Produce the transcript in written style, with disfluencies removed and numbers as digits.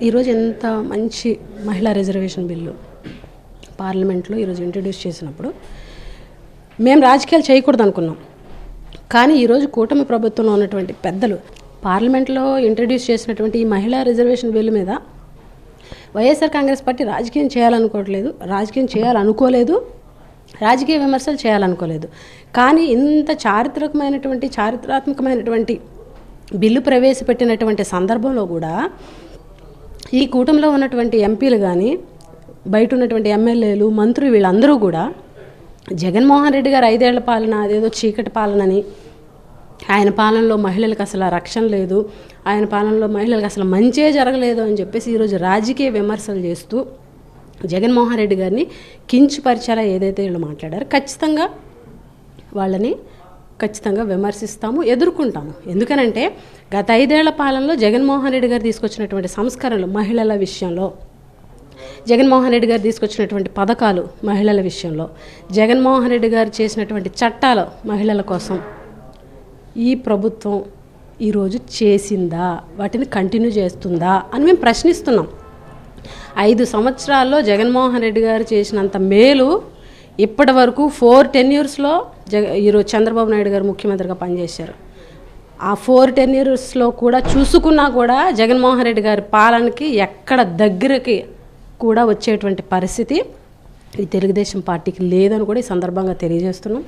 ఈరోజు ఎంత మంచి మహిళా రిజర్వేషన్ బిల్లు పార్లమెంట్లో ఈరోజు ఇంట్రడ్యూస్ చేసినప్పుడు మేము రాజకీయాలు చేయకూడదు అనుకున్నాం. కానీ ఈరోజు కూటమి ప్రభుత్వంలో ఉన్నటువంటి పెద్దలు పార్లమెంట్లో ఇంట్రడ్యూస్ చేసినటువంటి ఈ మహిళా రిజర్వేషన్ బిల్లు మీద వైఎస్ఆర్ కాంగ్రెస్ పార్టీ రాజకీయం చేయాలనుకోవట్లేదు, రాజకీయం చేయాలనుకోలేదు, రాజకీయ విమర్శలు చేయాలనుకోలేదు. కానీ ఇంత చారిత్రాత్మకమైనటువంటి బిల్లు ప్రవేశపెట్టినటువంటి సందర్భంలో కూడా ఈ కూటమిలో ఉన్నటువంటి ఎంపీలు కానీ బయట ఉన్నటువంటి ఎమ్మెల్యేలు మంత్రులు వీళ్ళందరూ కూడా జగన్మోహన్ రెడ్డి గారు 5 ఏళ్ల పాలన అదేదో చీకటి పాలనని, ఆయన పాలనలో మహిళలకు అసలు రక్షణ లేదు, ఆయన పాలనలో మహిళలకు అసలు మంచే జరగలేదు అని చెప్పేసి ఈరోజు రాజకీయ విమర్శలు చేస్తూ జగన్మోహన్ రెడ్డి గారిని కించపరిచేలా ఏదైతే వీళ్ళు మాట్లాడారో వాళ్ళని ఖచ్చితంగా విమర్శిస్తాము, ఎదుర్కొంటాము. ఎందుకనంటే గత 5 ఏళ్ల పాలనలో జగన్మోహన్ రెడ్డి గారు తీసుకొచ్చినటువంటి సంస్కరణలు మహిళల విషయంలో, జగన్మోహన్ రెడ్డి గారు తీసుకొచ్చినటువంటి పథకాలు మహిళల విషయంలో, జగన్మోహన్ రెడ్డి గారు చేసినటువంటి చట్టాలు మహిళల కోసం ఈ ప్రభుత్వం ఈరోజు చేసిందా, వాటిని కంటిన్యూ చేస్తుందా అని మేము ప్రశ్నిస్తున్నాం. 5 సంవత్సరాల్లో జగన్మోహన్ రెడ్డి గారు చేసినంత మేలు ఇప్పటి వరకు 4 టెన్యూర్స్లో ఈరోజు చంద్రబాబు నాయుడు గారు ముఖ్యమంత్రిగా పనిచేశారు. ఆ 4 టెన్యూర్స్లో కూడా చూసుకున్నా కూడా జగన్మోహన్ రెడ్డి గారి పాలనకి ఎక్కడ దగ్గరకి కూడా వచ్చేటువంటి పరిస్థితి ఈ తెలుగుదేశం పార్టీకి లేదని కూడా ఈ సందర్భంగా తెలియజేస్తున్నాం.